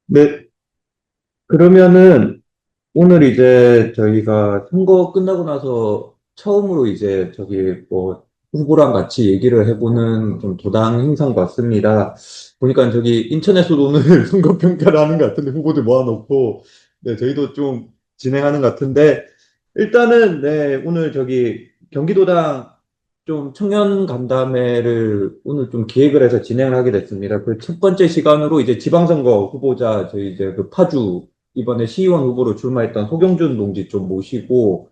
네, 그러면은 오늘 이제 저희가 선거 끝나고 나서 처음으로 이제 저기 뭐 후보랑 같이 얘기를 해보는 좀 도당 행사인 것 같습니다. 보니까 저기 인천에서도 오늘 선거 평가를 하는 것 같은데 후보들 모아놓고 네, 저희도 좀 진행하는 것 같은데 일단은 네, 오늘 저기 경기도당 좀 청년 간담회를 오늘 좀 기획을 해서 진행을 하게 됐습니다. 그 첫 번째 시간으로 이제 지방선거 후보자 저희 이제 그 파주 이번에 시의원 후보로 출마했던 소경준 동지 좀 모시고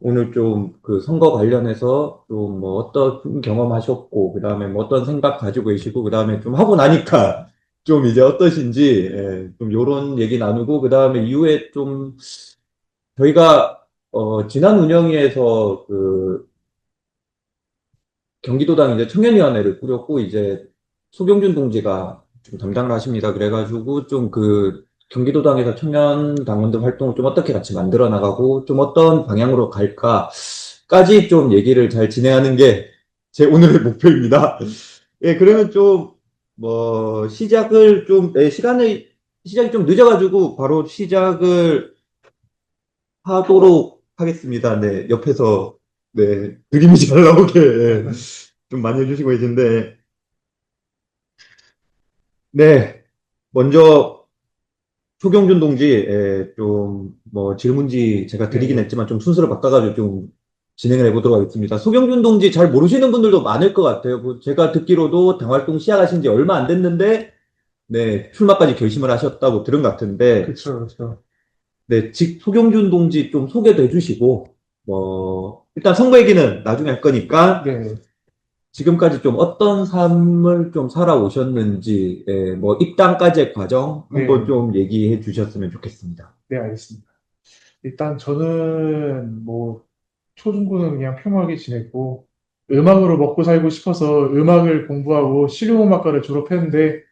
오늘 좀 그 선거 관련해서 좀 뭐 어떤 경험하셨고 그다음에 뭐 어떤 생각 가지고 계시고 그다음에 좀 하고 나니까 좀 이제 어떠신지 좀 요런 얘기 나누고 그다음에 이후에 좀 저희가 지난 운영위에서 그 경기도당 이제 청년위원회를 꾸렸고 이제 소경준 동지가 좀 담당을 하십니다. 그래가지고 좀 그 경기도당에서 청년 당원들 활동을 좀 어떻게 같이 만들어 나가고 좀 어떤 방향으로 갈까까지 좀 얘기를 잘 진행하는 게 제 오늘의 목표입니다. 예, 그러면 좀 뭐 시작을 좀 시작이 좀 늦어가지고 바로 시작을 하도록 하겠습니다. 네, 옆에서 네 그림이 잘 나오게 좀 많이 해주시고 계신데 네, 먼저 초경준 동지 좀 뭐 질문지 제가 드리긴 네, 했지만 좀 순서를 바꿔가지고 좀 진행을 해보도록 하겠습니다. 소경준 동지 잘 모르시는 분들도 많을 것 같아요. 그 제가 듣기로도 당 활동 시작하신 지 얼마 안 됐는데 네, 출마까지 결심을 하셨다고 들은 것 같은데 그쵸, 그쵸. 네, 소경준 동지 좀 소개도 해주시고 뭐 일단 선거 얘기는 나중에 할 거니까 네, 지금까지 좀 어떤 삶을 좀 살아오셨는지, 뭐, 입당까지의 과정 한번 네, 좀 얘기해 주셨으면 좋겠습니다. 네, 알겠습니다. 일단 저는 뭐, 초중고는 그냥 평범하게 지냈고, 음악으로 먹고 살고 싶어서 음악을 공부하고 실용음악과를 졸업했는데,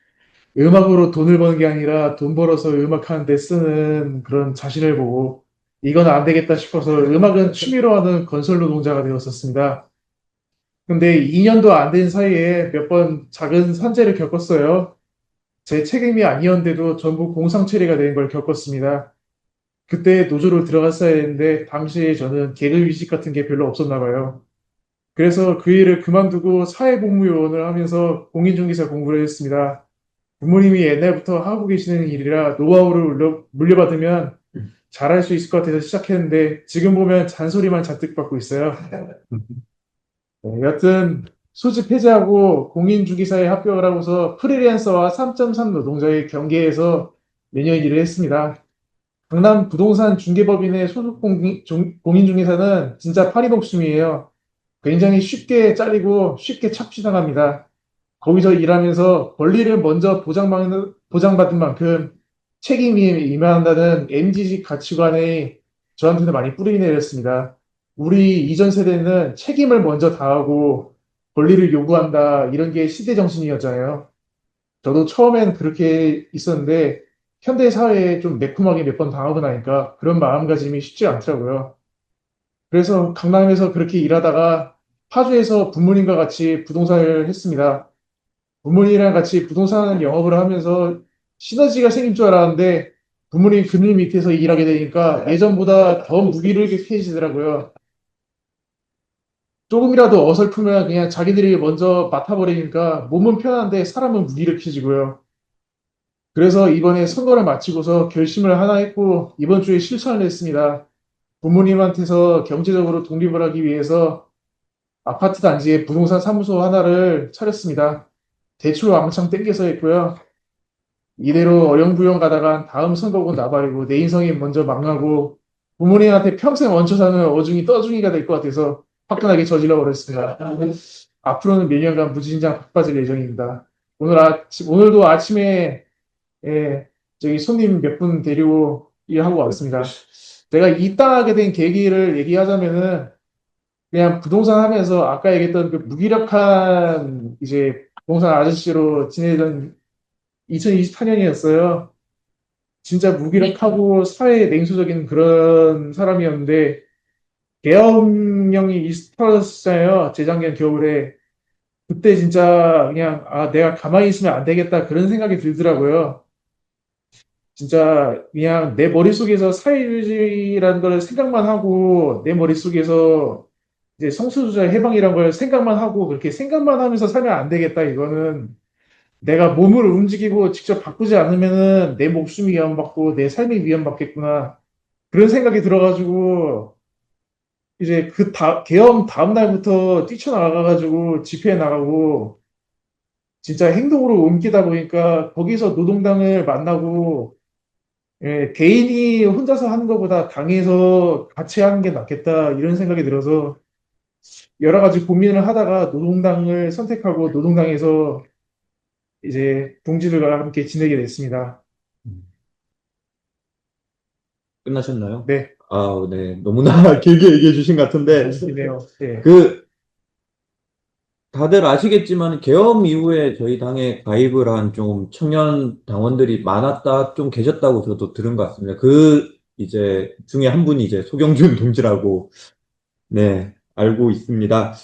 음악으로 돈을 버는 게 아니라 돈 벌어서 음악하는 데 쓰는 그런 자신을 보고, 이건 안 되겠다 싶어서 음악은 취미로 하는 건설 노동자가 되었었습니다. 근데 2년도 안 된 사이에 몇 번 작은 산재를 겪었어요. 제 책임이 아니었는데도 전부 공상 처리가 된 걸 겪었습니다. 그때 노조로 들어갔어야 했는데 당시에 저는 개그위식 같은 게 별로 없었나 봐요. 그래서 그 일을 그만두고 사회복무요원을 하면서 공인중개사 공부를 했습니다. 부모님이 옛날부터 하고 계시는 일이라 노하우를 물려받으면 잘할 수 있을 것 같아서 시작했는데 지금 보면 잔소리만 잔뜩 받고 있어요. 네, 여튼 소집 해제하고 공인중개사에 합격을 하고서 프리랜서와 3.3 노동자의 경계에서 매년 일을 했습니다. 강남 부동산 중개법인의 소속 공인중개사는 진짜 파리 목숨이에요. 굉장히 쉽게 잘리고 쉽게 착취당합니다. 거기서 일하면서 권리를 먼저 보장받은 만큼 책임이 임한다는 MG식 가치관이 저한테는 많이 뿌리 내렸습니다. 우리 이전 세대는 책임을 먼저 다하고 권리를 요구한다 이런 게 시대 정신이었잖아요. 저도 처음엔 그렇게 있었는데 현대 사회에 좀 매콤하게 몇 번 당하고 나니까 그런 마음가짐이 쉽지 않더라고요. 그래서 강남에서 그렇게 일하다가 파주에서 부모님과 같이 부동산을 했습니다. 부모님이랑 같이 부동산 영업을 하면서 시너지가 생길 줄 알았는데 부모님 금리 밑에서 일하게 되니까 예전보다 더 무기력해지더라고요. 조금이라도 어설프면 그냥 자기들이 먼저 맡아버리니까 몸은 편한데 사람은 무기력해지고요. 그래서 이번에 선거를 마치고서 결심을 하나 했고 이번 주에 실천을 했습니다. 부모님한테서 경제적으로 독립을 하기 위해서 아파트 단지에 부동산 사무소 하나를 차렸습니다. 대출 왕창 땡겨서 했고요. 이대로 어영부영 가다가 다음 선거고 나발이고 내 인생이 먼저 망하고 부모님한테 평생 얹혀 사는 어중이 떠중이가 될 것 같아서 화끈하게 저질러 버렸습니다. 앞으로는 몇 년간 무진장 바빠질 예정입니다. 오늘도 아침에 예, 저기 손님 몇 분 데리고 일하고 왔습니다. 내가 입당하게 된 계기를 얘기하자면은 그냥 부동산 하면서 아까 얘기했던 그 무기력한 이제 부동산 아저씨로 지내던 2024년이었어요. 진짜 무기력하고 사회에 냉소적인 그런 사람이었는데 계엄령이 터졌잖아요. 재작년 겨울에. 그때 진짜 그냥 아 내가 가만히 있으면 안 되겠다 그런 생각이 들더라고요. 진짜 그냥 내 머릿속에서 사회주의라는 걸 생각만 하고 내 머릿속에서 이제 성소수자 해방이라는 걸 생각만 하고 그렇게 생각만 하면서 살면 안 되겠다. 이거는 내가 몸을 움직이고 직접 바꾸지 않으면은 내 목숨이 위험받고 내 삶이 위험받겠구나. 그런 생각이 들어가지고 이제 계엄 다음 날부터 뛰쳐나가가지고 집회에 나가고 진짜 행동으로 옮기다 보니까 거기서 노동당을 만나고 개인이 혼자서 하는 것보다 당에서 같이 하는 게 낫겠다 이런 생각이 들어서 여러 가지 고민을 하다가 노동당을 선택하고 노동당에서 이제 동지들과 함께 지내게 됐습니다. 끝나셨나요? 네, 아, 네. 너무나 길게 얘기해 주신 것 같은데, 이네요. 네, 그, 다들 아시겠지만, 계엄 이후에 저희 당에 가입을 한 좀 청년 당원들이 많았다, 좀 계셨다고 저도 들은 것 같습니다. 이제, 중에 한 분이 이제 소경준 동지라고, 네, 알고 있습니다.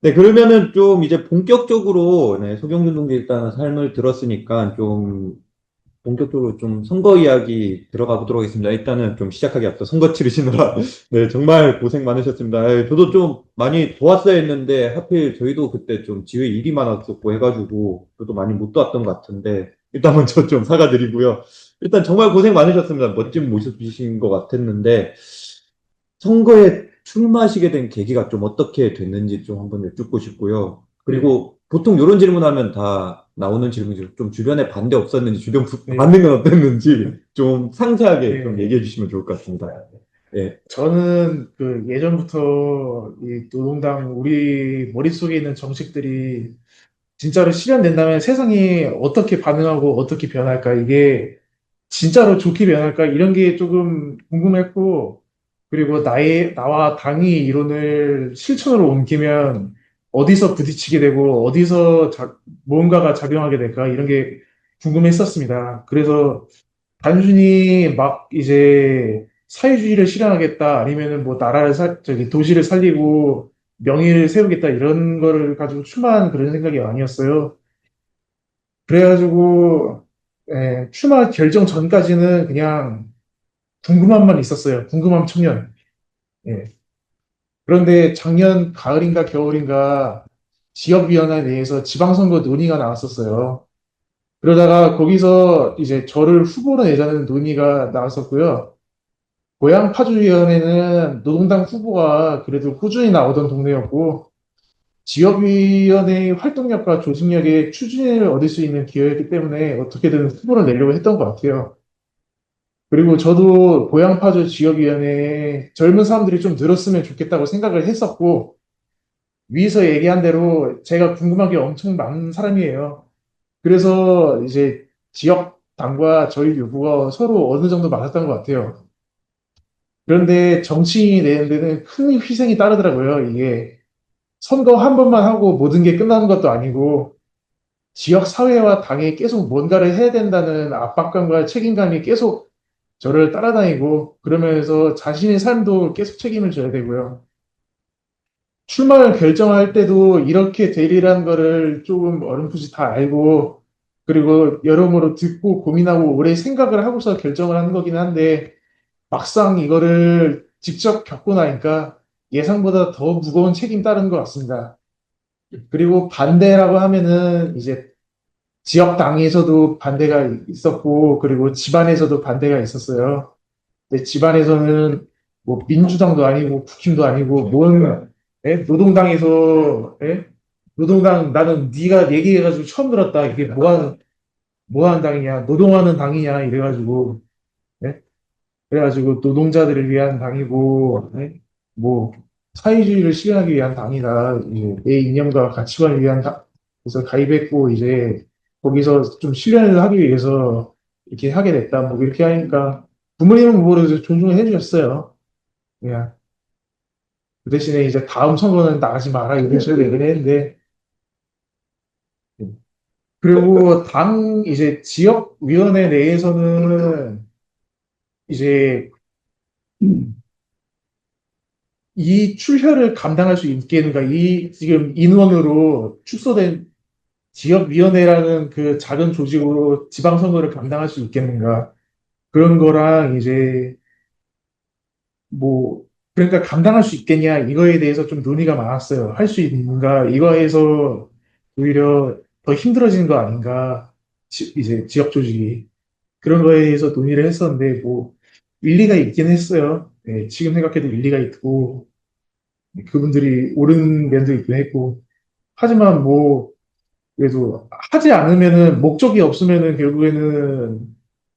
네, 그러면은 좀 이제 본격적으로, 네, 소경준 동지 일단 삶을 들었으니까 좀 본격적으로 좀 선거 이야기 들어가 보도록 하겠습니다. 일단은 좀 시작하기 앞서 선거 치르시느라 네, 정말 고생 많으셨습니다. 예, 저도 좀 많이 도왔어야 했는데 하필 저희도 그때 좀 지회 일이 많았었고 해가지고 저도 많이 못 도왔던 것 같은데 일단 먼저 좀 사과드리고요. 일단 정말 고생 많으셨습니다. 멋진 모습이신 것 같았는데 선거에 출마하시게 된 계기가 좀 어떻게 됐는지 좀 한번 여쭙고 싶고요. 네, 그리고 보통 이런 질문하면 다 나오는 질문이죠. 좀 주변에 반대 없었는지, 주변 네, 반응은 어땠는지 좀 상세하게 좀 네. 얘기해 주시면 좋을 것 같습니다. 예. 저는 그 예전부터 이 노동당 우리 머릿속에 있는 정책들이 진짜로 실현된다면 세상이 어떻게 반응하고 어떻게 변할까 이게 진짜로 좋게 변할까 이런 게 조금 궁금했고 그리고 나와 당이 이론을 실천으로 옮기면 어디서 부딪히게 되고 뭔가가 작용하게 될까 이런 게 궁금했었습니다. 그래서 단순히 막 이제 사회주의를 실현하겠다 아니면은 뭐 도시를 살리고 명예를 세우겠다 이런 거를 가지고 출마한 그런 생각이 아니었어요. 그래가지고 출마 결정 전까지는 그냥 궁금함만 있었어요. 궁금함 청년. 예. 그런데 작년 가을인가 겨울인가 지역위원회 내에서 지방선거 논의가 나왔었어요. 그러다가 거기서 이제 저를 후보로 내자는 논의가 나왔었고요. 고양 파주위원회는 노동당 후보가 그래도 꾸준히 나오던 동네였고 지역위원회의 활동력과 조직력에 추진을 얻을 수 있는 기회였기 때문에 어떻게든 후보를 내려고 했던 것 같아요. 그리고 저도 고양 파주 지역위원회에 젊은 사람들이 좀 늘었으면 좋겠다고 생각을 했었고 위에서 얘기한 대로 제가 궁금한 게 엄청 많은 사람이에요. 그래서 이제 지역 당과 저희 요구가 서로 어느 정도 맞았던 것 같아요. 그런데 정치인이 내는 데는 큰 희생이 따르더라고요. 이게 선거 한 번만 하고 모든 게 끝나는 것도 아니고 지역 사회와 당에 계속 뭔가를 해야 된다는 압박감과 책임감이 계속 저를 따라다니고 그러면서 자신의 삶도 계속 책임을 져야 되고요. 출마를 결정할 때도 이렇게 되리라는 거를 조금 어렴풋이 다 알고 그리고 여러모로 듣고 고민하고 오래 생각을 하고서 결정을 하는 거긴 한데 막상 이거를 직접 겪고 나니까 예상보다 더 무거운 책임 따르는 것 같습니다. 그리고 반대라고 하면은 이제 지역 당에서도 반대가 있었고 그리고 집안에서도 반대가 있었어요. 근데 집안에서는 뭐 민주당도 아니고 국힘도 아니고 노동당에서 노동당 나는 네가 얘기해가지고 처음 들었다. 이게 뭐하는 당이냐 노동하는 당이냐 이래가지고 예? 그래가지고 노동자들을 위한 당이고, 네? 뭐, 사회주의를 실현하기 위한 당이다. 이제 내 이념과 가치관을 위한 당. 그래서 가입했고, 이제 거기서 좀 실현을 하기 위해서 이렇게 하게 됐다. 뭐, 이렇게 하니까 부모님은 그거를 존중을 해주셨어요. 그냥. 그 대신에 이제 다음 선거는 나가지 마라. 이런 식으로 얘기를 했는데, 그리고 이제 지역위원회 내에서는 이제 이 출혈을 감당할 수 있겠는가? 이 지금 인원으로 축소된 지역위원회라는 그 작은 조직으로 지방선거를 감당할 수 있겠는가? 그런 거랑 이제 뭐, 그러니까 감당할 수 있겠냐, 이거에 대해서 좀 논의가 많았어요. 할 수 있는가, 이거에서 오히려 더 힘들어지는 거 아닌가, 이제 지역 조직이. 그런 거에 대해서 논의를 했었는데, 뭐, 일리가 있긴 했어요. 네, 지금 생각해도 일리가 있고, 그분들이 옳은 면도 있긴 했고, 하지만 뭐, 그래도 하지 않으면은, 목적이 없으면은 결국에는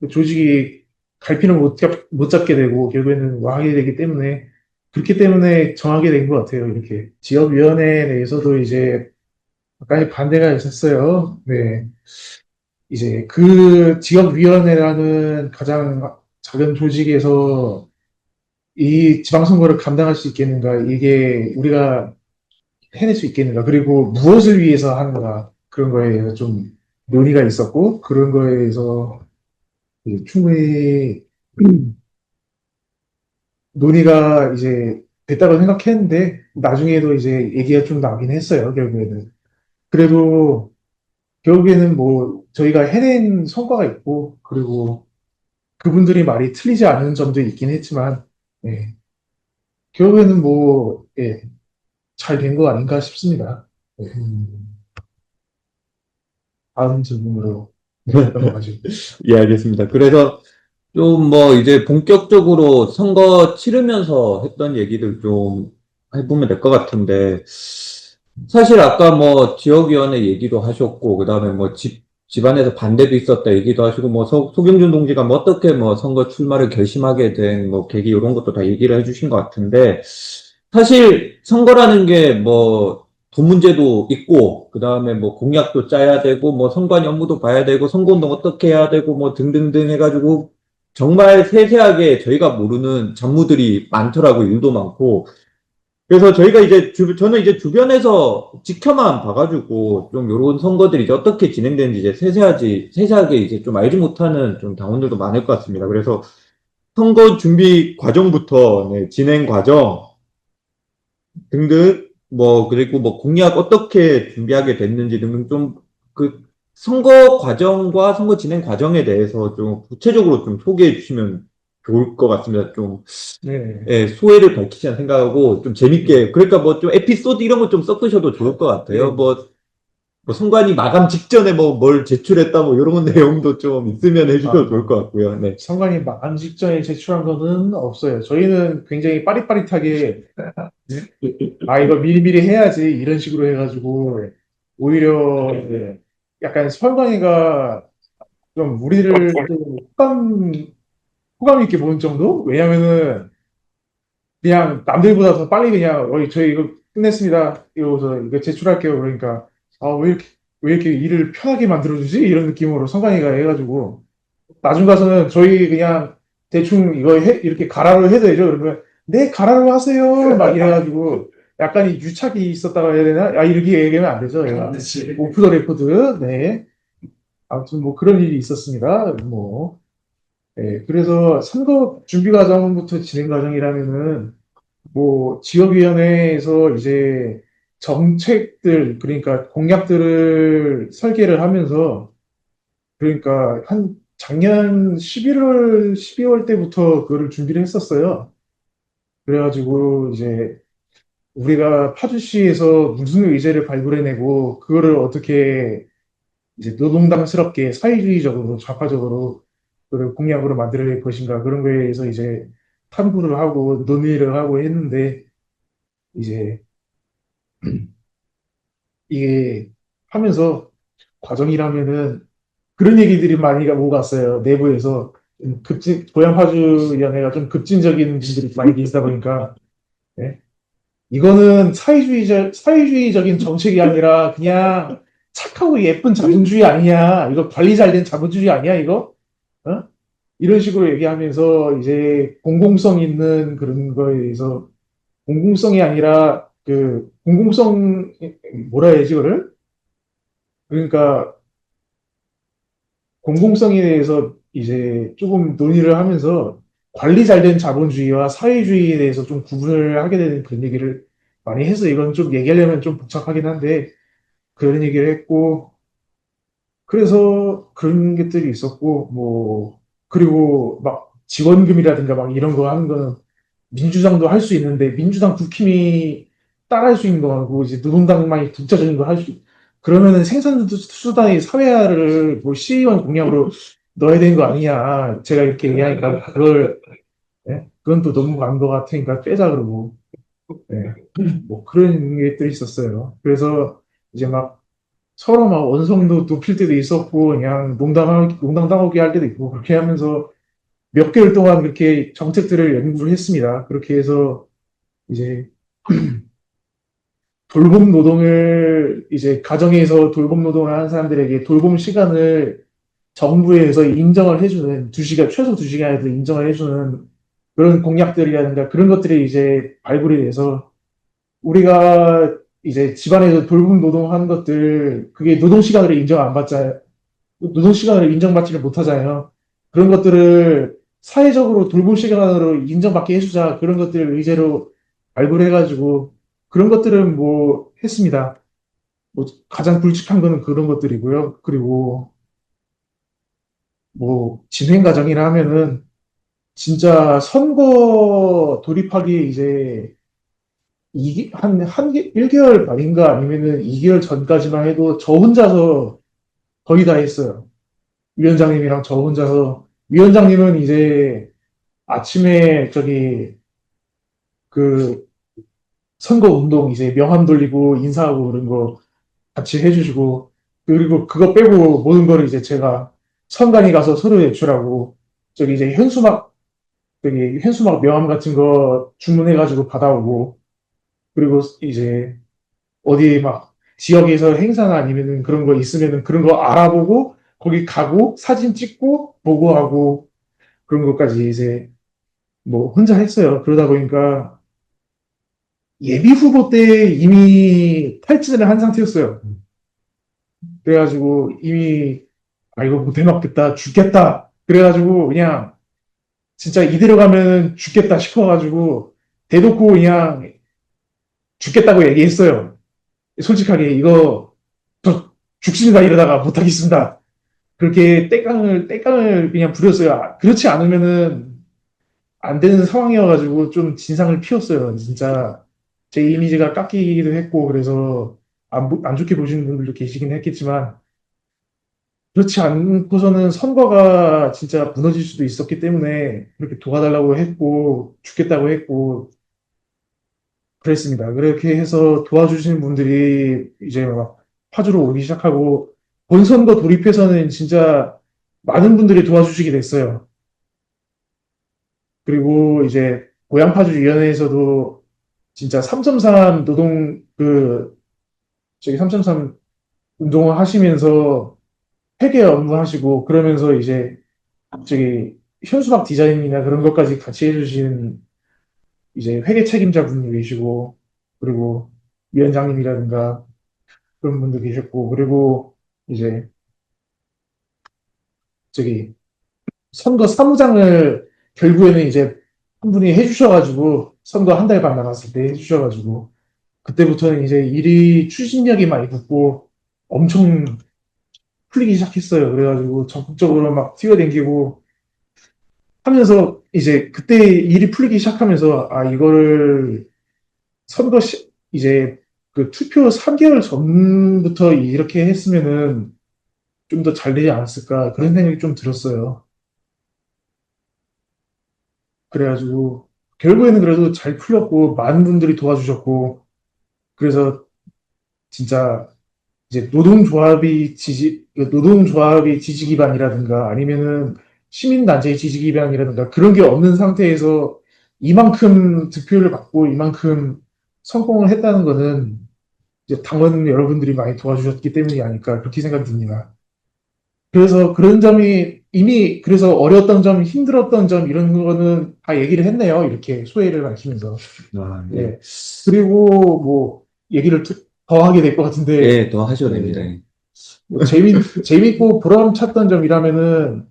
그 조직이 갈피를 못 잡게 되고, 결국에는 와하게 되기 때문에, 그렇기 때문에 정하게 된 것 같아요. 이렇게. 지역위원회에 대해서도 이제 약간의 반대가 있었어요. 네. 이제 그 지역위원회라는 가장 작은 조직에서 이 지방선거를 감당할 수 있겠는가, 이게 우리가 해낼 수 있겠는가, 그리고 무엇을 위해서 하는가, 그런 거에 대해서 좀 논의가 있었고, 그런 거에 대해서 충분히 논의가 이제 됐다고 생각했는데, 나중에도 이제 얘기가 좀 나긴 했어요, 결국에는. 그래도 결국에는 뭐 저희가 해낸 성과가 있고, 그리고 그분들이 말이 틀리지 않은 점도 있긴 했지만, 예, 결국에는 뭐, 예, 잘 된 거 아닌가 싶습니다. 예, 다음 질문으로 넘어가죠. 예, 알겠습니다. 그래서 좀 뭐 이제 본격적으로 선거 치르면서 했던 얘기들 좀 해보면 될 것 같은데, 사실 아까 뭐 지역위원회 얘기도 하셨고, 그 다음에 뭐 집안에서 반대도 있었다 얘기도 하시고, 뭐 소경준 동지가 뭐 어떻게 뭐 선거 출마를 결심하게 된 뭐 계기 이런 것도 다 얘기를 해주신 것 같은데, 사실 선거라는 게 뭐 돈 문제도 있고, 그 다음에 뭐 공약도 짜야 되고, 뭐 선관 업무도 봐야 되고, 선거운동 어떻게 해야 되고, 뭐 등등등 해가지고, 정말 세세하게 저희가 모르는 잡무들이 많더라고요. 일도 많고. 그래서 저희가 이제 저는 이제 주변에서 지켜만 봐가지고 좀 요런 선거들이 이제 어떻게 진행되는지 이제 세세하게 이제 좀 알지 못하는 좀 당원들도 많을 것 같습니다. 그래서 선거 준비 과정부터 네, 진행 과정 등등 뭐 그리고 뭐 공약 어떻게 준비하게 됐는지 등등 좀 그 선거 과정과 선거 진행 과정에 대해서 좀 구체적으로 좀 소개해 주시면 좋을 것 같습니다. 좀 네. 예, 소회를 밝히시는 생각하고 좀 네. 재밌게 그러니까 뭐 좀 에피소드 이런 거 좀 섞으셔도 좋을 것 같아요. 네. 뭐 선관위 마감 직전에 뭐 뭘 제출했다 뭐 이런 내용도 좀 있으면 해주셔도 좋을 것 같고요. 네. 선관위 만 직전에 제출한 거는 없어요. 저희는 굉장히 빠릿빠릿하게, 이거 미리미리 해야지, 이런 식으로 해가지고, 오히려, 약간 선관위가 좀 우리를 또 호감 있게 보는 정도? 왜냐면은, 그냥 남들보다 더 빨리 그냥, 저희 이거 끝냈습니다. 이러고서 이거 제출할게요. 그러니까, 왜 이렇게 일을 편하게 만들어주지? 이런 느낌으로 선관위가 해가지고, 나중 가서는 저희 그냥 대충 이렇게 가라로 해도 되죠. 그러면, 네, 가라로 하세요. 막 이래가지고, 약간 유착이 있었다고 해야 되나? 이렇게 얘기하면 안 되죠. 얘가. 오프 더 레코드. 네. 아무튼 뭐 그런 일이 있었습니다. 뭐. 네, 그래서 선거 준비 과정부터 진행 과정이라면은, 뭐, 지역위원회에서 이제 정책들, 그러니까 공약들을 설계를 하면서, 그러니까 한 작년 11월, 12월 때부터 그거를 준비를 했었어요. 그래가지고 이제 우리가 파주시에서 무슨 의제를 발굴해내고 그거를 어떻게 이제 노동당스럽게 사회주의적으로 좌파적으로 그걸 공약으로 만들어낼 것인가, 그런 거에 대해서 이제 탐구를 하고 논의를 하고 했는데, 이제 이게 하면서 과정이라면은 그런 얘기들이 많이 오갔어요. 내부에서 고향 파주 연애가 좀 급진적인 분들이 많이 계시다 보니까, 예? 이거는 사회주의적인 정책이 아니라 그냥 착하고 예쁜 자본주의 아니냐? 이거 관리 잘 된 자본주의 아니야, 이거? 어? 이런 식으로 얘기하면서 이제 공공성 있는 그런 거에 대해서, 공공성이 아니라 뭐라 해야지, 그를? 그러니까 공공성에 대해서 이제 조금 논의를 하면서 관리 잘 된 자본주의와 사회주의에 대해서 좀 구분을 하게 되는 그런 얘기를 많이 해서, 이건 좀 얘기하려면 좀 복잡하긴 한데 그런 얘기를 했고, 그래서 그런 것들이 있었고, 뭐 그리고 막 지원금이라든가 막 이런 거 하는 거는 민주당도 할 수 있는데 민주당 국힘이 따라할 수 있는 거고 이제 노동당만이 독자적인 걸 할 수, 그러면은 생산수단의 사회화를 뭐 시의원 공약으로 넣어야 되는 거 아니냐. 제가 이렇게 얘기하니까 그걸, 예? 그건 또 너무 많은 것 같으니까 빼자 그러고, 예. 뭐 그런 게 또 있었어요. 그래서 이제 막 서로 막 원성도 높일 때도 있었고 그냥 농담하기 할 때도 있고 그렇게 하면서 몇 개월 동안 그렇게 정책들을 연구를 했습니다. 그렇게 해서 이제 돌봄 노동을 이제 가정에서 돌봄 노동을 하는 사람들에게 돌봄 시간을 정부에서 인정을 해주는 2시간, 최소 2시간에도 인정을 해주는 그런 공약들이라든가 그런 것들이 이제 발굴이 돼서 우리가 이제 집안에서 돌봄 노동하는 것들 그게 노동 시간으로 인정 안 받잖아요. 노동 시간을 인정받지를 못하잖아요. 그런 것들을 사회적으로 돌봄 시간으로 인정받게 해주자. 그런 것들을 의제로 발굴해가지고 그런 것들은 뭐 했습니다. 뭐 가장 굵직한 거는 그런 것들이고요. 그리고 뭐 진행 과정이라 하면은 진짜 선거 돌입하기 이제 한 1개월 만인가 아니면은 2개월 전까지만 해도 저 혼자서 거의 다 했어요. 위원장님이랑 저 혼자서. 위원장님은 이제 아침에 저기 그 선거 운동 이제 명함 돌리고 인사하고 그런 거 같이 해주시고, 그리고 그거 빼고 모든 거를 이제 제가 선관위 가서 서류 제출하고 저기 이제 현수막 명함 같은 거 주문해가지고 받아오고, 그리고 이제 어디 막 지역에서 행사나 아니면은 그런 거 있으면은 그런 거 알아보고 거기 가고 사진 찍고 보고하고 그런 것까지 이제 뭐 혼자 했어요. 그러다 보니까 예비 후보 때 이미 탈진을 한 상태였어요. 그래가지고 이미 아 이거 못해 먹겠다 죽겠다 그래가지고 그냥 진짜 이대로 가면 죽겠다 싶어가지고 대놓고 그냥 죽겠다고 얘기했어요. 솔직하게 이거 저 죽습니다 이러다가 못하겠습니다. 그렇게 떼깡을 그냥 부렸어요. 그렇지 않으면은 안 되는 상황이어가지고 좀 진상을 피웠어요. 진짜 제 이미지가 깎이기도 했고 그래서 안 좋게 보시는 분들도 계시긴 했겠지만 그렇지 않고서는 선거가 진짜 무너질 수도 있었기 때문에 그렇게 도와달라고 했고 죽겠다고 했고 그랬습니다. 그렇게 해서 도와주시는 분들이 이제 막 파주로 오기 시작하고 본선거 돌입해서는 진짜 많은 분들이 도와주시게 됐어요. 그리고 이제 고양파주위원회에서도 진짜 3.3 노동 저기 3.3 운동을 하시면서 회계 업무 하시고 그러면서 이제 저기 현수막 디자인이나 그런 것까지 같이 해주신 이제 회계 책임자분이 계시고 그리고 위원장님이라든가 그런 분도 계셨고 그리고 이제 저기 선거 사무장을 결국에는 이제 한 분이 해주셔가지고 선거 한 달 반 남았을 때 해주셔가지고 그때부터는 이제 일이 추진력이 많이 붙고 엄청 풀리기 시작했어요. 그래가지고 적극적으로 막 뛰어댕기고 하면서 이제 그때 일이 풀리기 시작하면서 아 이거를 이제 그 투표 3개월 전부터 이렇게 했으면은 좀 더 잘 되지 않았을까 그런 생각이 좀 들었어요. 그래가지고 결국에는 그래도 잘 풀렸고 많은 분들이 도와주셨고 그래서 진짜 이제 노동조합이 지지 기반이라든가 아니면은 시민단체의 지지 기반이라든가 그런 게 없는 상태에서 이만큼 득표를 받고 이만큼 성공을 했다는 거는 이제 당원 여러분들이 많이 도와주셨기 때문이 아닐까 그렇게 생각이 듭니다. 그래서 그런 점이 이미 그래서 어려웠던 점, 힘들었던 점 이런 거는 다 얘기를 했네요. 이렇게 소회를 밝히면서. 아, 네. 예. 그리고 뭐 얘기를 더 하게 될 것 같은데 예, 더 하셔도 됩니다. 예. 예. 뭐 재밌고 보람찼던 점이라면은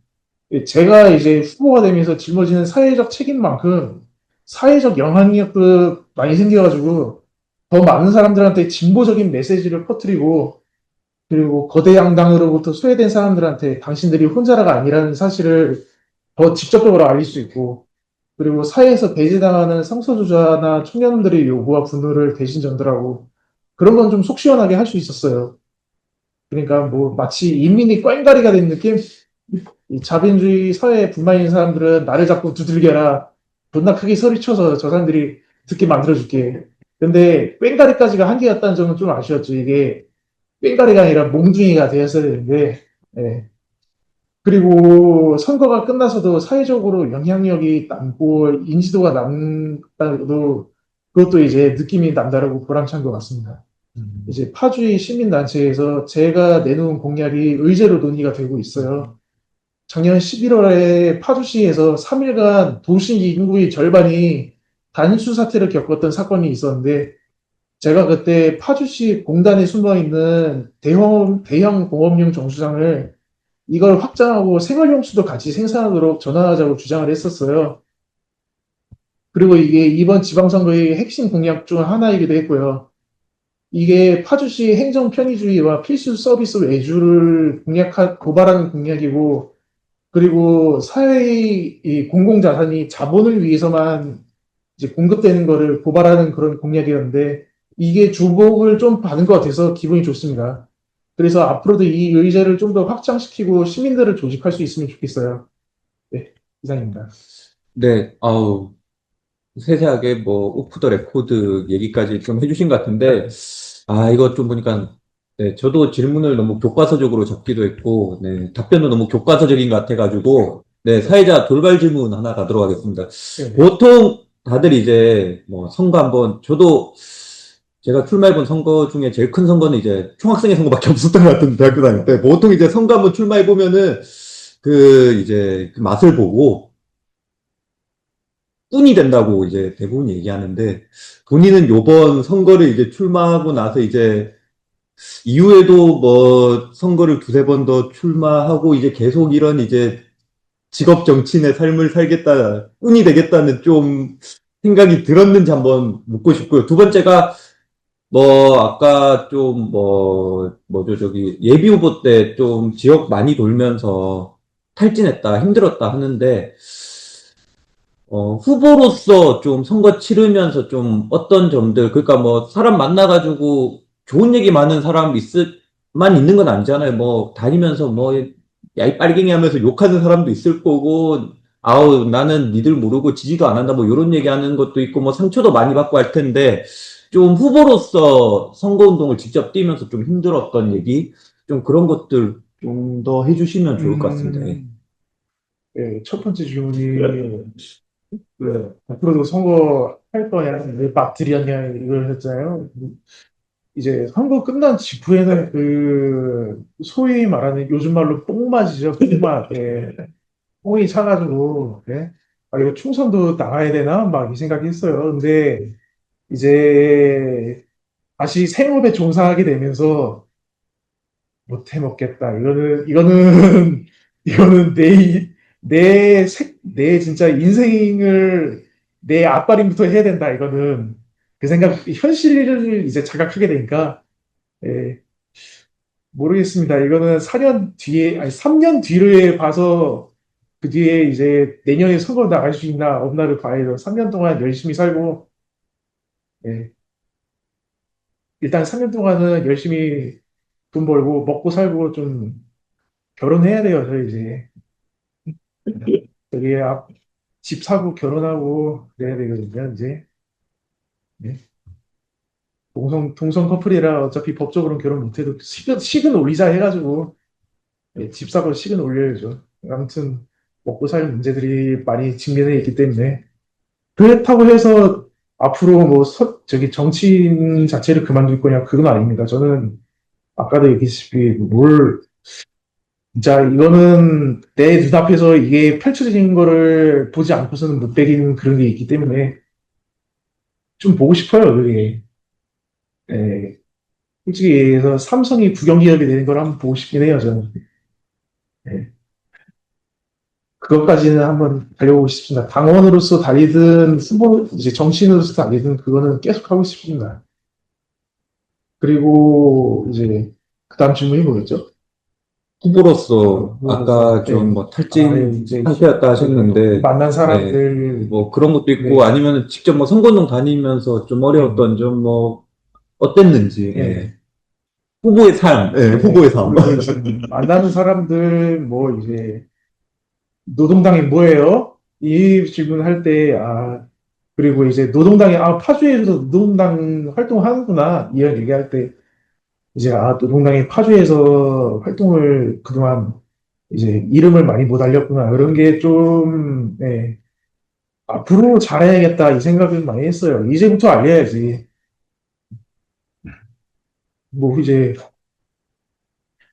제가 이제 후보가 되면서 짊어지는 사회적 책임만큼 사회적 영향력도 많이 생겨가지고 더 많은 사람들한테 진보적인 메시지를 퍼뜨리고 그리고 거대 양당으로부터 소외된 사람들한테 당신들이 혼자라가 아니라는 사실을 더 직접적으로 알릴 수 있고, 그리고 사회에서 배제당하는 성소수자나 청년들의 요구와 분노를 대신 전달하고, 그런 건 좀 속 시원하게 할 수 있었어요. 그러니까 뭐 마치 인민이 꽹가리가 된 느낌? 이 자본주의 사회에 불만 있는 사람들은 나를 자꾸 두들겨라. 존나 크게 소리쳐서 저 사람들이 듣게 만들어줄게. 근데 꽹가리까지가 한계였다는 점은 좀 아쉬웠죠. 이게 꽹가리가 아니라 몽둥이가 되었어야 되는데, 예. 그리고 선거가 끝나서도 사회적으로 영향력이 남고 인지도가 남다도 그것도 이제 느낌이 남다르고 보람찬 것 같습니다. 이제 파주의 시민단체에서 제가 내놓은 공약이 의제로 논의가 되고 있어요. 작년 11월에 파주시에서 3일간 도시 인구의 절반이 단수 사태를 겪었던 사건이 있었는데 제가 그때 파주시 공단에 숨어 있는 대형 공업용 정수장을 이걸 확장하고 생활용수도 같이 생산하도록 전환하자고 주장을 했었어요. 그리고 이게 이번 지방선거의 핵심 공약 중 하나이기도 했고요. 이게 파주시 행정 편의주의와 필수 서비스 외주를 고발하는 공약이고, 그리고 사회의 이 공공자산이 자본을 위해서만 이제 공급되는 거를 고발하는 그런 공약이었는데, 이게 주목을 좀 받은 것 같아서 기분이 좋습니다. 그래서 앞으로도 이 의제를 좀 더 확장시키고 시민들을 조직할 수 있으면 좋겠어요. 네, 이상입니다. 네, 아우, 세세하게 뭐, 오프 더 레코드 얘기까지 좀 해주신 것 같은데, 아, 이거 좀 보니까, 네, 저도 질문을 너무 교과서적으로 적기도 했고, 네, 답변도 너무 교과서적인 것 같아가지고, 네, 사회자 돌발 질문 하나 가도록 하겠습니다. 네, 네. 보통 다들 이제 뭐 선거 한번, 저도 제가 출마해본 선거 중에 제일 큰 선거는 이제 총학생회 선거밖에 없었던 것 같은데, 대학교 다닐 때. 보통 이제 선거 한번 출마해보면은, 이제 그 맛을 보고, 꾼이 된다고 이제 대부분 얘기하는데, 본인은 요번 선거를 이제 출마하고 나서 이제 이후에도 뭐 선거를 두세 번 더 출마하고 이제 계속 이런 이제 직업 정치인의 삶을 살겠다, 꾼이 되겠다는 좀 생각이 들었는지 한번 묻고 싶고요. 두 번째가 뭐 아까 좀 뭐죠 저기 예비 후보 때 좀 지역 많이 돌면서 탈진했다, 힘들었다 하는데 후보로서 좀 선거 치르면서 좀 어떤 점들, 그러니까 뭐 사람 만나가지고 좋은 얘기 많은 사람 만 있는 건 아니잖아요. 뭐 다니면서 뭐, 야, 이 빨갱이 하면서 욕하는 사람도 있을 거고, 아우, 나는 니들 모르고 지지도 안 한다, 뭐 이런 얘기 하는 것도 있고, 뭐 상처도 많이 받고 할 텐데, 좀 후보로서 선거운동을 직접 뛰면서 좀 힘들었던 얘기, 좀 그런 것들 좀 더 해주시면 좋을 것 같습니다. 예. 네, 첫 번째 질문이 네, 앞으로도 선거 할 거냐, 왜막 들이었냐 이걸 했잖아요. 이제 선거 끝난 직후에는 그 소위 말하는 요즘 말로 뽕맞이죠. 뽕맞. 예. 뽕이 차가지고 예? 아 이거 총선도 나가야 되나 막 이 생각했어요. 근데 이제 다시 생업에 종사하게 되면서 못 해먹겠다. 이거는 이거는 내 진짜 인생을 내 앞가림부터 해야 된다. 이거는 그 생각 현실을 이제 자각하게 되니까 예, 모르겠습니다. 이거는 4년 뒤에, 아니, 3년 뒤를 봐서 그 뒤에 이제 내년에 선거 나갈 수 있나 없나를 봐야죠. 3년 동안 열심히 살고, 예, 일단 3년 동안은 열심히 돈 벌고 먹고 살고 좀 결혼해야 돼요, 저 이제. 여기 집 사고 결혼하고 그래야 되거든요, 이제. 예. 동성 커플이라 어차피 법적으로는 결혼 못해도 식은 올리자 해가지고 예, 집 사고 식은 올려야죠. 아무튼 먹고 살 문제들이 많이 직면해 있기 때문에 그렇다고 해서 앞으로 뭐 저기 정치인 자체를 그만둘 거냐 그건 아닙니다. 저는 아까도 얘기했다시피 뭘 진짜 이거는 내 눈앞에서 이게 펼쳐지는 거를 보지 않고서는 못 베기는 그런 게 있기 때문에 좀 보고 싶어요. 그게 예, 솔직히 얘기해서 삼성이 국영기업이 되는 걸 한번 보고 싶긴 해요. 저는 예. 그것까지는 한번 달려보고 싶습니다. 당원으로서 달리든 후보 이제 정치인으로서 달리든 그거는 계속 하고 싶습니다. 그리고 이제 그다음 질문이 뭐였죠? 후보로서 아까 네. 좀 뭐 탈진 이제 상태였다 하셨는데, 만난 네, 사람들, 뭐 그런 것도 있고 네, 아니면 직접 뭐 선거운동 다니면서 좀 네, 어려웠던 점 뭐 어땠는지, 네, 예. 후보의 삶, 예, 후보의 네. 삶. 그리고 이제 만나는 사람들, 뭐 이제 노동당이 뭐예요? 이 질문할 때, 그리고 이제 노동당이, 파주에서 노동당 활동하는구나. 이런 얘기할 때, 이제, 노동당이 파주에서 활동을 그동안 이제 이름을 많이 못 알렸구나. 그런 게 좀, 네, 앞으로 잘해야겠다. 이 생각을 많이 했어요. 이제부터 알려야지. 뭐, 이제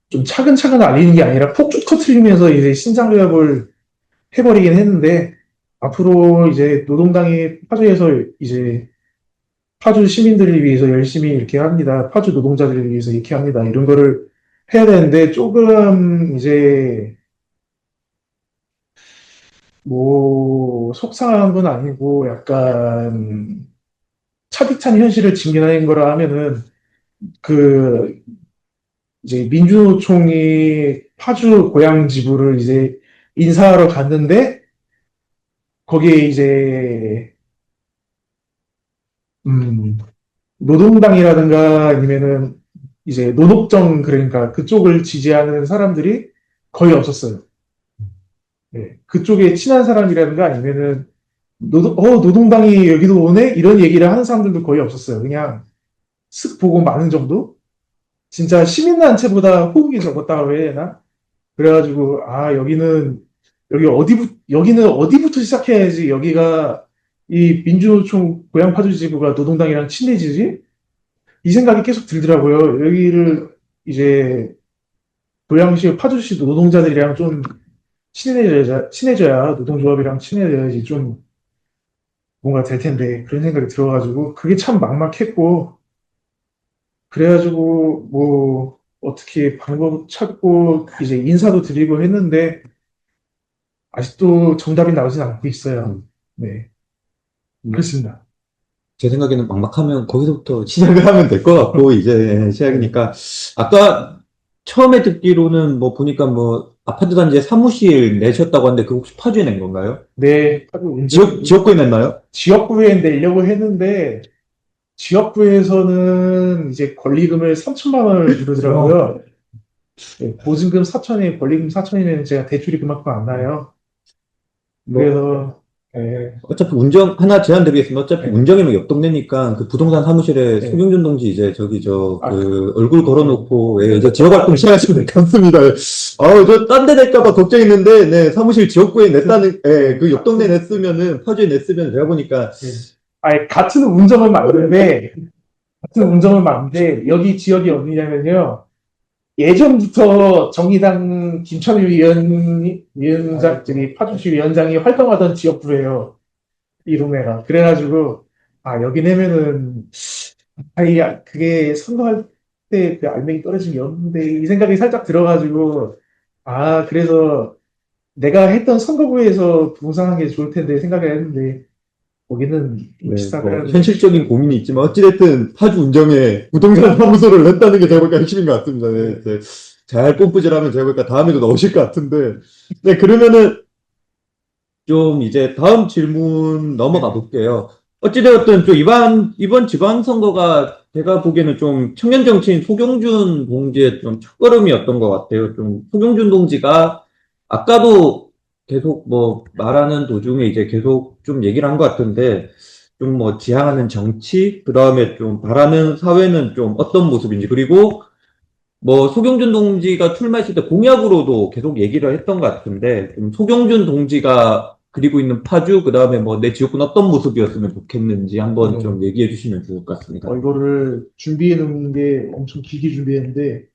좀 차근차근 알리는 게 아니라 폭죽 터트리면서 이제 신상조약을 해버리긴 했는데, 앞으로 이제 노동당이 파주에서 이제 파주 시민들을 위해서 열심히 이렇게 합니다. 파주 노동자들을 위해서 이렇게 합니다. 이런 거를 해야 되는데 조금 이제 뭐 속상한 건 아니고 약간 차디찬 현실을 직면하는 거라 하면은 그 이제 민주노총이 파주 고향 지부를 이제 인사하러 갔는데 거기에 이제 음 노동당이라든가 아니면은 이제 노동정 그러니까 그쪽을 지지하는 사람들이 거의 없었어요. 네. 그쪽에 친한 사람이라든가 아니면은 노동당이 여기도 오네? 이런 얘기를 하는 사람들도 거의 없었어요. 그냥 슥 보고 마는 정도? 진짜 시민단체보다 호응이 적었다고 해야 되나? 그래가지고 여기는 어디부터 시작해야지 여기가 이 민주노총 고양파주지구가 노동당이랑 친해지지? 이 생각이 계속 들더라고요. 여기를 이제 고양시 파주시 노동자들이랑 좀 친해져야 노동조합이랑 친해져야지 좀 뭔가 될 텐데 그런 생각이 들어가지고 그게 참 막막했고 그래가지고 뭐 어떻게 방법 찾고 이제 인사도 드리고 했는데 아직도 정답이 나오진 않고 있어요. 음, 네, 뭐, 그렇습니다. 제 생각에는 막막하면 거기서부터 시작을 하면 될 것 같고, 이제 네, 시작이니까. 아까 처음에 듣기로는 뭐 보니까 뭐 아파트 단지에 사무실 내셨다고 하는데 그 혹시 파주에 낸 건가요? 네, 지역구에 냈나요? 지역구에 내려고 했는데 지역구에서는 이제 권리금을 3천만 원을 부르더라고요. 네, 보증금 4천에 권리금 4천이면 제가 대출이 그만큼 안 나요. 뭐, 그래서 네, 어차피 하나 제안드리겠습니다. 어차피 네, 운정이면 옆 동네니까 그 부동산 사무실에 네. 송영준 동지 이제 아, 얼굴 네. 걸어놓고, 예, 저 지역활동 시작하시면 될 것 같습니다. 저 딴 데 낼까봐 걱정했는데, 네, 사무실 지역구에 냈다는, 예, 그 옆 동네 냈으면은, 파주에 냈으면 제가 보니까, 네. 같은 운정은 맞는데, 여기 지역이 어디냐면요. 예전부터 정의당 김천일 위원장, 저기 파주시 위원장이 활동하던 지역구예요. 이 동네가. 그래가지고, 여기 내면은, 그게 선거할 때 그 알맹이 떨어진 게 없는데, 이 생각이 살짝 들어가지고, 그래서 내가 했던 선거구에서 부동산 하는 게 좋을 텐데 생각을 했는데, 거기는 네, 뭐, 비싸더라고요. 현실적인 고민이 있지만, 어찌됐든 파주 운정에 부동산 사무소를 냈다는 게 제가 보니까 핵심인 것 같습니다. 네, 네. 네. 잘 뽐뿌질하면 제가 보니까 다음에도 나오실 것 같은데, 네, 그러면은, 좀 이제 다음 질문 넘어가 네. 볼게요. 어찌되었든 좀 이번 지방선거가 제가 보기에는 좀 청년 정치인 소경준 동지의 좀 첫걸음이었던 것 같아요. 좀 소경준 동지가 아까도 계속 뭐 말하는 도중에 이제 계속 좀 얘기를 한 것 같은데 좀 뭐 지향하는 정치, 그 다음에 좀 바라는 사회는 좀 어떤 모습인지 그리고 뭐 소경준 동지가 출마했을 때 공약으로도 계속 얘기를 했던 것 같은데 좀 소경준 동지가 그리고 있는 파주 그다음에 뭐 내 지역구는 어떤 모습이었으면 좋겠는지 한번 네. 좀 얘기해 주시면 좋을 것 같습니다. 이거를 준비해 놓은 게 엄청 길게 준비했는데,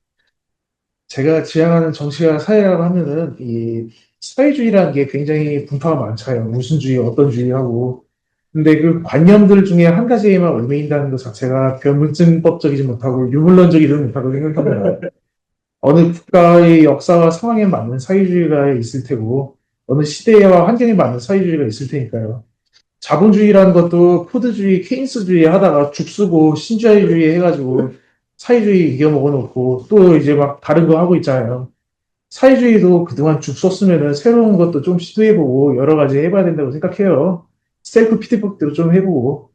제가 지향하는 정치가 사회라고 하면은, 이 사회주의라는 게 굉장히 분파가 많잖아요. 무슨 주의, 어떤 주의하고. 근데 그 관념들 중에 한 가지에만 얽매인다는 것 자체가 변물증법적이지 못하고 유물론적이지 못하고 생각합니다. 어느 국가의 역사와 상황에 맞는 사회주의가 있을 테고, 어느 시대와 환경에 맞는 사회주의가 있을 테니까요. 자본주의라는 것도 포드주의, 케인스주의 하다가 죽쓰고 신자유주의 해가지고 사회주의 이겨 먹어놓고 또 이제 막 다른 거 하고 있잖아요. 사회주의도 그동안 죽 썼으면은 새로운 것도 좀 시도해보고 여러 가지 해봐야 된다고 생각해요. 셀프 피드백도 좀 해보고.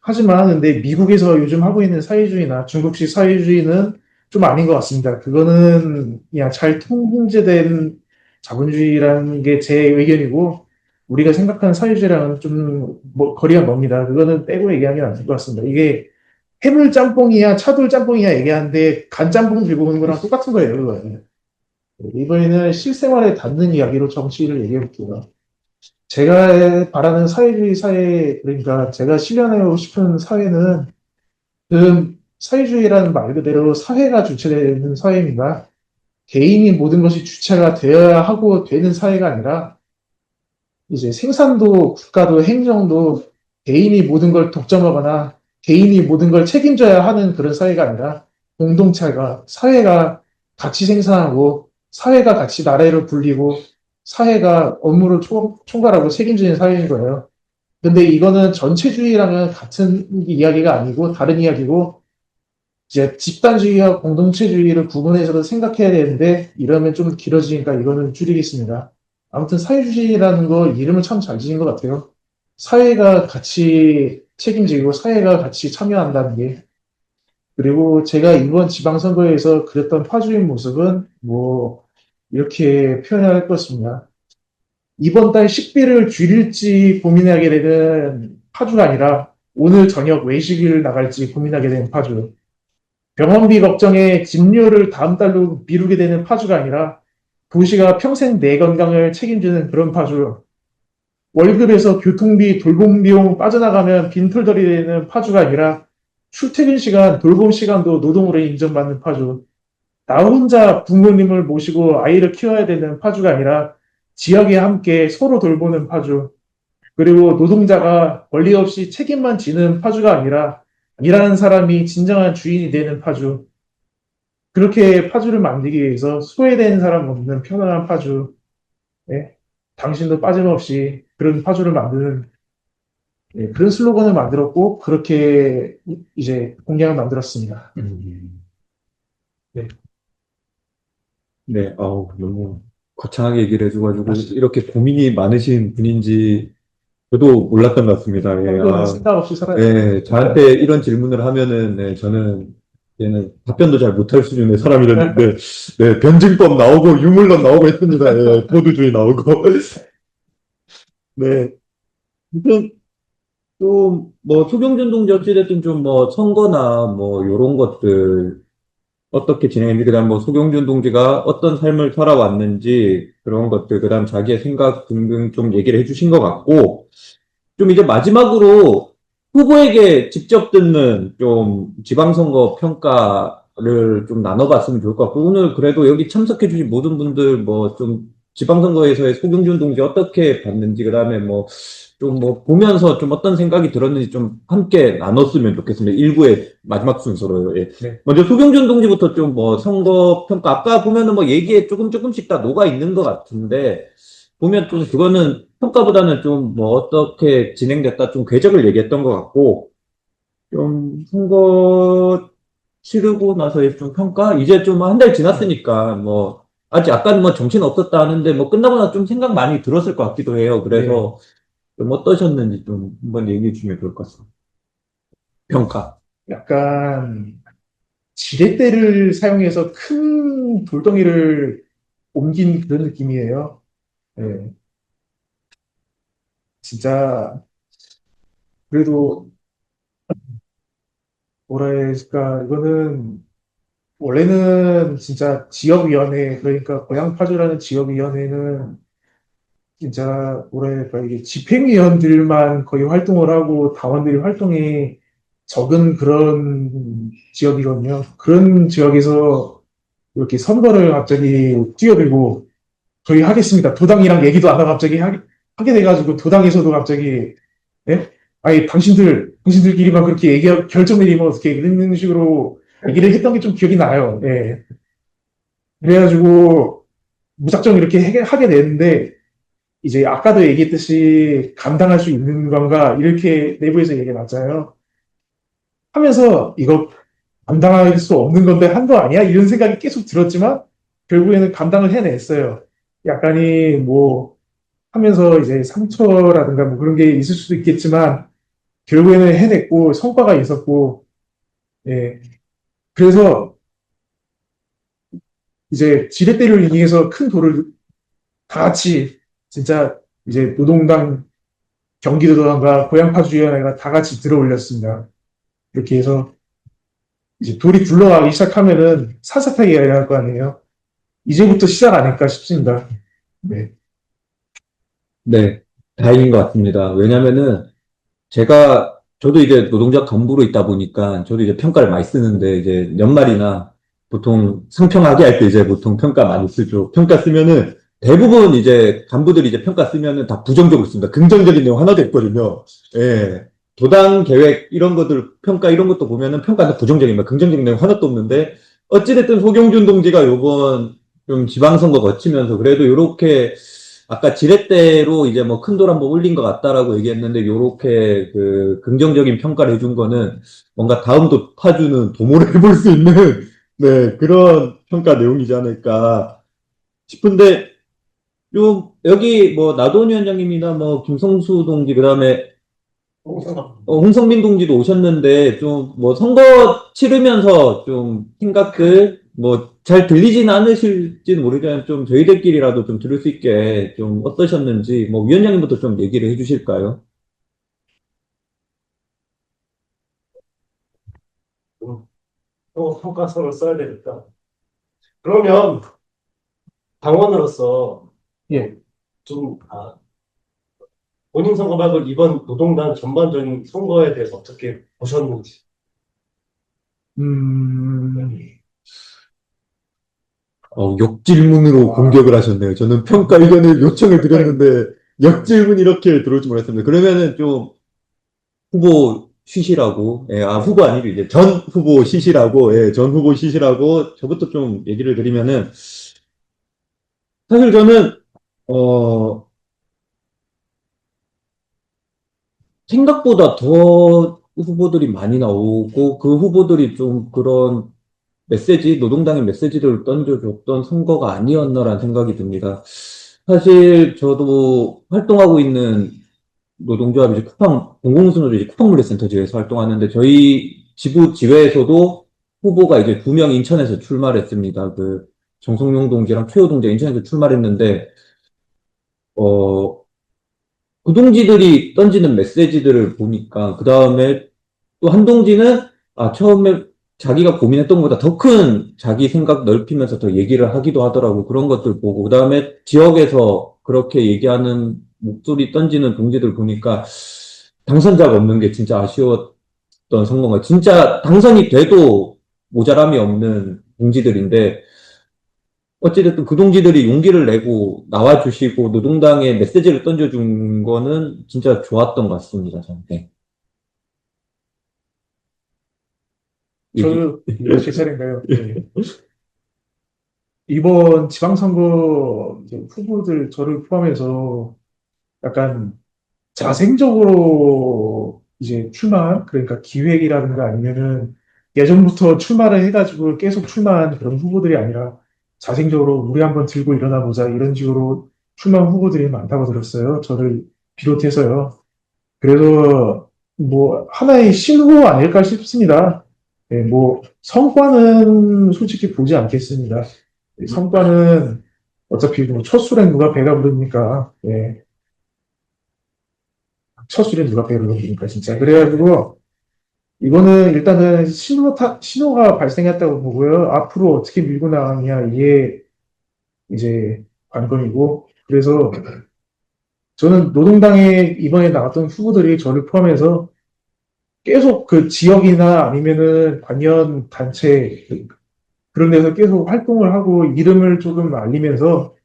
하지만 근데 미국에서 요즘 하고 있는 사회주의나 중국식 사회주의는 좀 아닌 것 같습니다. 그거는 그냥 잘 통제된 자본주의라는 게 제 의견이고 우리가 생각하는 사회주의랑은 좀 거리가 먼니다. 그거는 빼고 얘기하는 게 맞을 것 같습니다. 이게 해물 짬뽕이야, 차돌 짬뽕이야 얘기하는데 간 짬뽕 들고 오는 거랑 똑같은 거예요, 그거는. 이번에는 실생활에 닿는 이야기로 정치를 얘기해 볼게요. 제가 바라는 사회주의 사회, 그러니까 제가 실현하고 싶은 사회는 그 사회주의라는 말 그대로 사회가 주체되는 사회입니다. 개인이 모든 것이 주체가 되어야 하고 되는 사회가 아니라 이제 생산도 국가도 행정도 개인이 모든 걸 독점하거나 개인이 모든 걸 책임져야 하는 그런 사회가 아니라 공동체가 사회가 같이 생산하고 사회가 같이 나라를 굴리고 사회가 업무를 총괄하고 책임지는 사회인 거예요. 근데 이거는 전체주의랑은 같은 이야기가 아니고 다른 이야기고 이제 집단주의와 공동체주의를 구분해서 생각해야 되는데 이러면 좀 길어지니까 이거는 줄이겠습니다. 아무튼 사회주의라는 거 이름을 참 잘 지은 것 같아요. 사회가 같이 책임지고 사회가 같이 참여한다는 게. 그리고 제가 이번 지방선거에서 그렸던 파주의 모습은 뭐 이렇게 표현할 것입니다. 이번 달 식비를 줄일지 고민하게 되는 파주가 아니라 오늘 저녁 외식을 나갈지 고민하게 되는 파주. 병원비 걱정에 진료를 다음 달로 미루게 되는 파주가 아니라 도시가 평생 내 건강을 책임지는 그런 파주. 월급에서 교통비, 돌봄 비용 빠져나가면 빈털터리 되는 파주가 아니라 출퇴근 시간, 돌봄 시간도 노동으로 인정받는 파주. 나 혼자 부모님을 모시고 아이를 키워야 되는 파주가 아니라 지역에 함께 서로 돌보는 파주. 그리고 노동자가 권리 없이 책임만 지는 파주가 아니라 일하는 사람이 진정한 주인이 되는 파주. 그렇게 파주를 만들기 위해서 소외된 사람 없는 편안한 파주. 예? 당신도 빠짐없이 그런 파주를 만드는 그런 슬로건을 만들었고 그렇게 이제 공약을 만들었습니다. 네. 네, 너무 거창하게 얘기를 해줘가지고, 이렇게 고민이 많으신 분인지 저도 몰랐던 것 같습니다. 예, 평소는 생각 없이 살아요. 네, 저한테 이런 질문을 하면은, 네, 저는, 얘는 답변도 잘 못할 수준의 사람이었는데, 네, 변증법 나오고, 유물론 나오고 했습니다. 예, 보도주의 나오고. 네. 좀, 뭐, 소경준 동지 어찌됐든 좀 뭐, 선거나 뭐, 요런 것들, 어떻게 진행했는지, 그 다음 뭐, 소경준 동지가 어떤 삶을 살아왔는지, 그런 것들, 그 다음 자기의 생각 등등 좀 얘기를 해주신 것 같고, 좀 이제 마지막으로 후보에게 직접 듣는 좀 지방선거 평가를 좀 나눠봤으면 좋을 것 같고, 오늘 그래도 여기 참석해주신 모든 분들 뭐 좀 지방선거에서의 소경준 동지 어떻게 봤는지, 그 다음에 뭐 좀 뭐 보면서 좀 어떤 생각이 들었는지 좀 함께 나눴으면 좋겠습니다. 일부의 마지막 순서로요. 예. 네. 먼저 소경준 동지부터 좀 뭐 선거 평가, 아까 보면은 뭐 얘기에 조금씩 다 녹아 있는 것 같은데, 보면 좀 그거는 평가보다는 좀 뭐 어떻게 진행됐다 좀 궤적을 얘기했던 것 같고, 좀 선거 치르고 나서의 좀 평가? 이제 좀 한 달 지났으니까 뭐 아직 약간 뭐 정신 없었다 하는데 뭐 끝나고 나서 좀 생각 많이 들었을 것 같기도 해요. 네. 그래서 좀 어떠셨는지 좀 한번 얘기해 주시면 좋을 것 같습니다. 평가. 약간 지렛대를 사용해서 큰 돌덩이를 옮긴 그런 느낌이에요. 네. 진짜 그래도 뭐라 해야 될까 이거는 원래는 진짜 지역위원회 그러니까 고향파주라는 지역위원회는 진짜 뭐라 해야 될까 이게 집행위원들만 거의 활동을 하고 당원들이 활동이 적은 그런 지역이거든요. 그런 지역에서 이렇게 선거를 갑자기 뛰어들고 저희 하겠습니다. 도당이랑 얘기도 안 하고 갑자기 하게 돼가지고 도당에서도 갑자기 예? 아니 당신들끼리만 그렇게 결정 내리면 어떻게 이런 식으로 얘기를 했던 게 좀 기억이 나요. 예. 그래가지고 무작정 이렇게 하게 되는데 이제 아까도 얘기했듯이 감당할 수 있는 건가 이렇게 내부에서 얘기가 나잖아요. 하면서 이거 감당할 수 없는 건데 한 거 아니야? 이런 생각이 계속 들었지만 결국에는 감당을 해냈어요. 약간이 뭐 하면서 이제 상처라든가 뭐 그런 게 있을 수도 있겠지만 결국에는 해냈고 성과가 있었고, 예. 그래서 이제 지렛대를 이용해서 큰 돌을 다 같이 진짜 이제 노동당 경기도당과 고향파주위원회가 다 같이 들어 올렸습니다. 이렇게 해서 이제 돌이 굴러가기 시작하면은 사사타게 일어날 거 아니에요. 이제부터 시작 아닐까 싶습니다. 네. 네, 다행인 것 같습니다. 왜냐면은 저도 이제 노동자 간부로 있다 보니까 저도 이제 평가를 많이 쓰는데 이제 연말이나 보통 상평하게 할 때 이제 보통 평가 많이 쓰죠. 평가 쓰면은 대부분 이제 간부들이 이제 평가 쓰면은 다 부정적으로 씁니다. 긍정적인 내용 하나도 없거든요. 예. 도당 계획 이런 것들 평가 이런 것도 보면은 평가는 부정적입니다. 긍정적인 내용 하나도 없는데 어찌됐든 소경준 동지가 요번 좀 지방선거 거치면서 그래도 요렇게 아까 지렛대로 이제 뭐 큰돌 한번 올린 것 같다라고 얘기했는데 요렇게 그 긍정적인 평가를 해준 거는 뭔가 다음도 타주는 도모를 해볼 수 있는 네 그런 평가 내용이지 않을까 싶은데 요 여기 뭐 나도원 위원장님이나 뭐 김성수 동지 그다음에 홍성민 동지도 오셨는데 좀 뭐 선거 치르면서 좀 생각들 뭐 잘 들리진 않으실지는 모르겠지만 좀 저희들끼리라도 좀 들을 수 있게 좀 어떠셨는지 뭐 위원장님부터 좀 얘기를 해주실까요? 또 평가서를 써야 되니까. 그러면 당원으로서 예. 좀 본인 선거 말고 이번 노동당 전반적인 선거에 대해서 어떻게 보셨는지. 음, 역질문으로 공격을 하셨네요. 저는 평가 의견을 요청을 드렸는데 역질문 이렇게 들어올 줄 몰랐습니다. 그러면은 좀 후보 쉬시라고, 예, 후보 아니고 이제 전 후보 쉬시라고, 예, 전 후보 쉬시라고 저부터 좀 얘기를 드리면은 사실 저는 어, 생각보다 더 후보들이 많이 나오고 그 후보들이 좀 그런 메시지, 노동당의 메시지를 던져줬던 선거가 아니었나라는 생각이 듭니다. 사실 저도 활동하고 있는 노동조합이 이제 공공순으로 이제 쿠팡물류센터지에서 활동하는데 저희 지부 지회에서도 후보가 이제 2명 인천에서 출마했습니다. 그 정성용 동지랑 최호 동지가 인천에서 출마했는데 어, 그 동지들이 던지는 메시지들을 보니까, 그 다음에 또 한 동지는, 처음에 자기가 고민했던 것보다 더 큰 자기 생각 넓히면서 더 얘기를 하기도 하더라고. 그런 것들 보고. 그 다음에 지역에서 그렇게 얘기하는 목소리 던지는 동지들 보니까 당선자가 없는 게 진짜 아쉬웠던 선거가, 진짜 당선이 돼도 모자람이 없는 동지들인데, 어찌됐든 그 동지들이 용기를 내고 나와주시고 노동당에 메시지를 던져준 거는 진짜 좋았던 것 같습니다. 저는. 네. 얘기. 저도 제 차례인가요? 예. 이번 지방선거 이제 후보들 저를 포함해서 약간 자생적으로 이제 출마한 그러니까 기획이라든가 아니면은 예전부터 출마를 해가지고 계속 출마한 그런 후보들이 아니라 자생적으로 우리 한번 들고 일어나 보자 이런 식으로 출마한 후보들이 많다고 들었어요. 저를 비롯해서요. 그래서 뭐 하나의 신호 아닐까 싶습니다. 네, 뭐 성과는 솔직히 보지 않겠습니다. 성과는 어차피 뭐 첫 술엔 누가 배가 부릅니까? 예, 첫 술엔 누가 배가 부릅니까, 진짜. 그래가지고 이거는 일단은 신호가 발생했다고 보고요. 앞으로 어떻게 밀고 나가느냐 이게 이제 관건이고 그래서 저는 노동당에 이번에 나왔던 후보들이 저를 포함해서 계속 그 지역이나 아니면은 관련 단체 그런 데서 계속 활동을 하고 이름을 조금 알리면서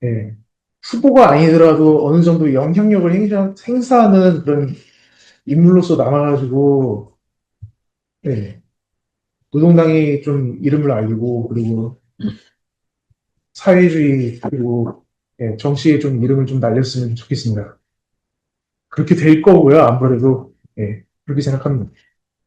예, 후보가 아니더라도 어느 정도 영향력을 행사하는 그런 인물로서 남아가지고 예, 노동당이 좀 이름을 알리고 그리고 사회주의 그리고 예, 정치에 좀 이름을 좀 날렸으면 좋겠습니다. 그렇게 될 거고요. 아무래도 예, 그렇게 생각합니다.